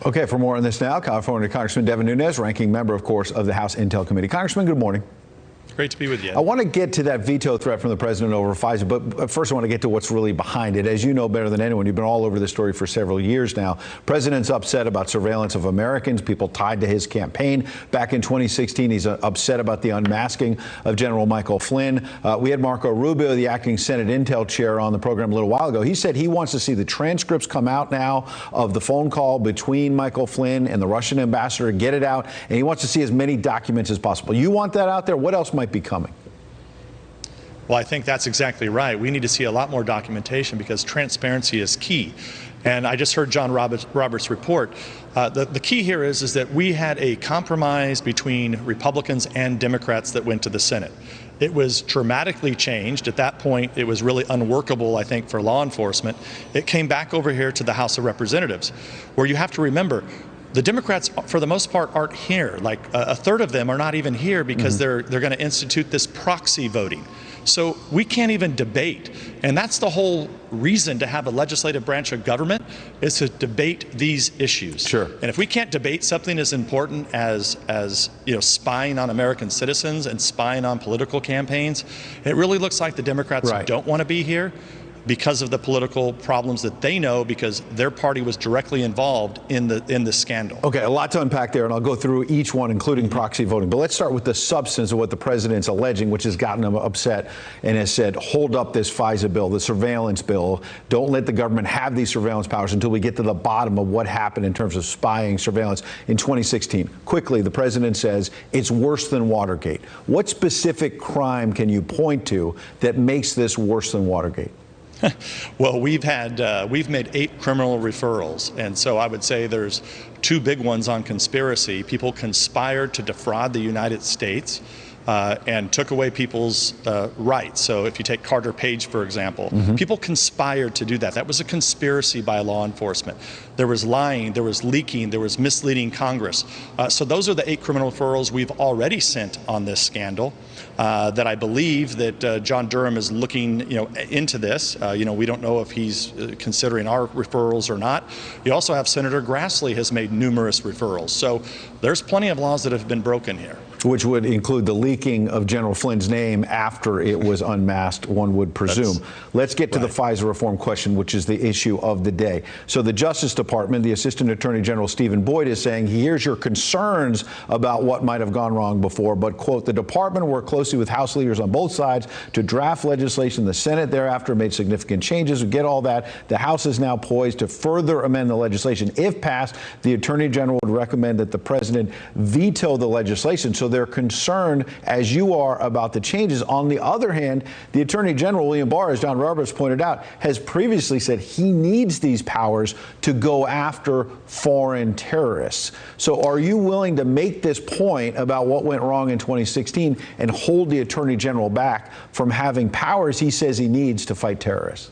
Okay, for more on this now, California Congressman Devin Nunes, ranking member, of course, of the House Intel Committee. Congressman, good morning. Great to be with you. I want to get to that veto threat from the president over FISA, but first I want to get to what's really behind it. As you know better than anyone, you've been all over this story for several years now. President's upset about surveillance of Americans, people tied to his campaign. Back in 2016, he's upset about the unmasking of General Michael Flynn. We had Marco Rubio, the acting Senate Intel chair, on the program a little while ago. He said he wants to see the transcripts come out now of the phone call between Michael Flynn and the Russian ambassador, get it out, and he wants to see as many documents as possible. You want that out there? What else might be coming? Well, I think that's exactly right. We need to see a lot more documentation because transparency is key. And I just heard John Roberts' report. The key here is that we had a compromise between Republicans and Democrats that went to the Senate. It was dramatically changed. At that point, it was really unworkable, I think, for law enforcement. It came back over here to the House of Representatives, where you have to remember, the Democrats, for the most part, aren't here. Like a third of them are not even here because they're going to institute this proxy voting. So we can't even debate. And that's the whole reason to have a legislative branch of government, is to debate these issues. Sure. And if we can't debate something as important as spying on American citizens and spying on political campaigns, it really looks like the Democrats don't want to be here because of the political problems that they know, because their party was directly involved in the scandal. Okay, a lot to unpack there, and I'll go through each one, including proxy voting. But let's start with the substance of what the president's alleging, which has gotten him upset and has said, hold up this FISA bill, the surveillance bill. Don't let the government have these surveillance powers until we get to the bottom of what happened in terms of spying surveillance in 2016. Quickly, the president says it's worse than Watergate. What specific crime can you point to that makes this worse than Watergate? Well, we've made 8 criminal referrals, and so I would say there's 2 big ones on conspiracy. People conspired to defraud the United States and took away people's rights. So if you take Carter Page, for example, people conspired to do that. That was a conspiracy by law enforcement. There was lying, there was leaking, there was misleading Congress. So those are the 8 criminal referrals we've already sent on this scandal. That I believe that John Durham is looking, into this. We don't know if he's considering our referrals or not. You also have Senator Grassley has made numerous referrals. So there's plenty of laws that have been broken here. Which would include the leaking of General Flynn's name after it was unmasked, one would presume. Let's get to the FISA reform question, which is the issue of the day. So the Justice Department, the Assistant Attorney General Stephen Boyd, is saying he hears your concerns about what might have gone wrong before, but, quote, the department worked closely with House leaders on both sides to draft legislation. The Senate thereafter made significant changes. We get all that. The House is now poised to further amend the legislation. If passed, the Attorney General would recommend that the president veto the legislation. So they're concerned, as you are, about the changes. On the other hand, the Attorney General, William Barr, as John Roberts pointed out, has previously said he needs these powers to go after foreign terrorists. So are you willing to make this point about what went wrong in 2016 and hold the Attorney General back from having powers he says he needs to fight terrorists?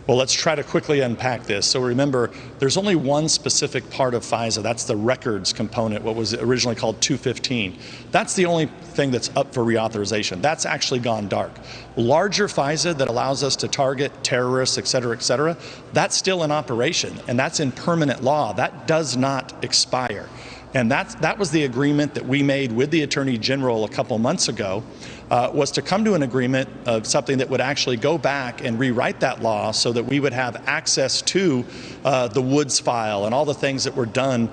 Well, let's try to quickly unpack this. So remember, there's only one specific part of FISA. That's the records component, what was originally called 215. That's the only thing that's up for reauthorization. That's actually gone dark. Larger FISA that allows us to target terrorists, et cetera, that's still in operation, and that's in permanent law. That does not expire. And that was the agreement that we made with the Attorney General a couple months ago, was to come to an agreement of something that would actually go back and rewrite that law so that we would have access to the Woods file and all the things that were done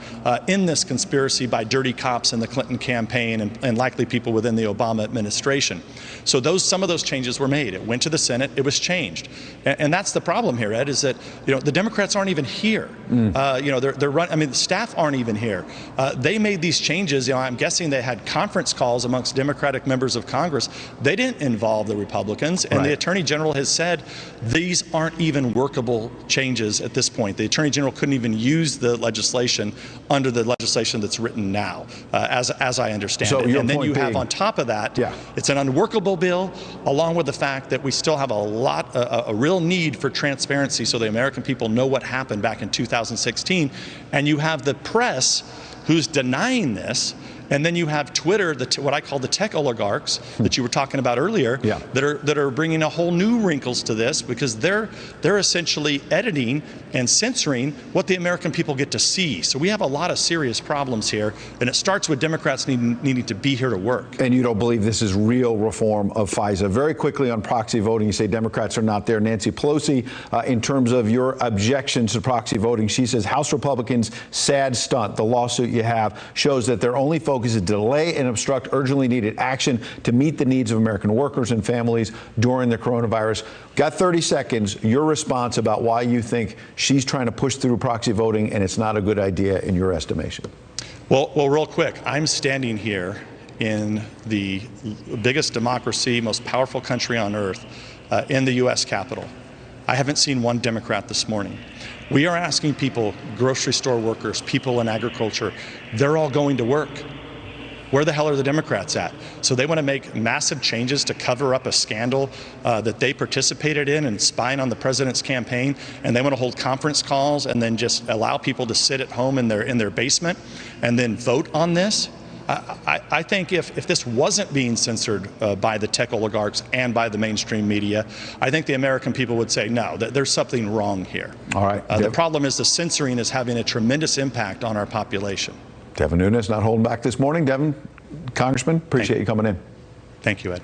in this conspiracy by dirty cops in the Clinton campaign and likely people within the Obama administration. So some of those changes were made. It went to the Senate. It was changed. And that's the problem here, Ed, is that the Democrats aren't even here. The staff aren't even here. They made these changes. I'm guessing they had conference calls amongst Democratic members of Congress. They didn't involve the Republicans, and the Attorney General has said these aren't even workable changes at this point. The Attorney General couldn't even use the legislation under the legislation that's written now, as I understand it. And then you have on top of that, it's an unworkable bill, along with the fact that we still have a real need for transparency so the American people know what happened back in 2016. And you have the press who's denying this, And then you have Twitter, what I call the tech oligarchs that you were talking about earlier, that are bringing a whole new wrinkles to this, because they're essentially editing and censoring what the American people get to see. So we have a lot of serious problems here, and it starts with Democrats needing to be here to work. And you don't believe this is real reform of FISA. Very quickly on proxy voting, you say Democrats are not there. Nancy Pelosi, in terms of your objections to proxy voting, she says House Republicans' sad stunt. The lawsuit you have shows that their only focus is to delay and obstruct urgently needed action to meet the needs of American workers and families during the coronavirus. Got 30 seconds. Your response about why you think she's trying to push through proxy voting and it's not a good idea in your estimation. Well, real quick, I'm standing here in the biggest democracy, most powerful country on earth, in the U.S. Capitol. I haven't seen one Democrat this morning. We are asking people, grocery store workers, people in agriculture, they're all going to work. Where the hell are the Democrats at? So they want to make massive changes to cover up a scandal that they participated in and spying on the president's campaign, and they want to hold conference calls and then just allow people to sit at home in their basement and then vote on this. I think if this wasn't being censored by the tech oligarchs and by the mainstream media, I think the American people would say, no, there's something wrong here. All right. The problem is the censoring is having a tremendous impact on our population. Devin Nunes not holding back this morning. Devin, Congressman, appreciate you coming in. Thank you, Ed.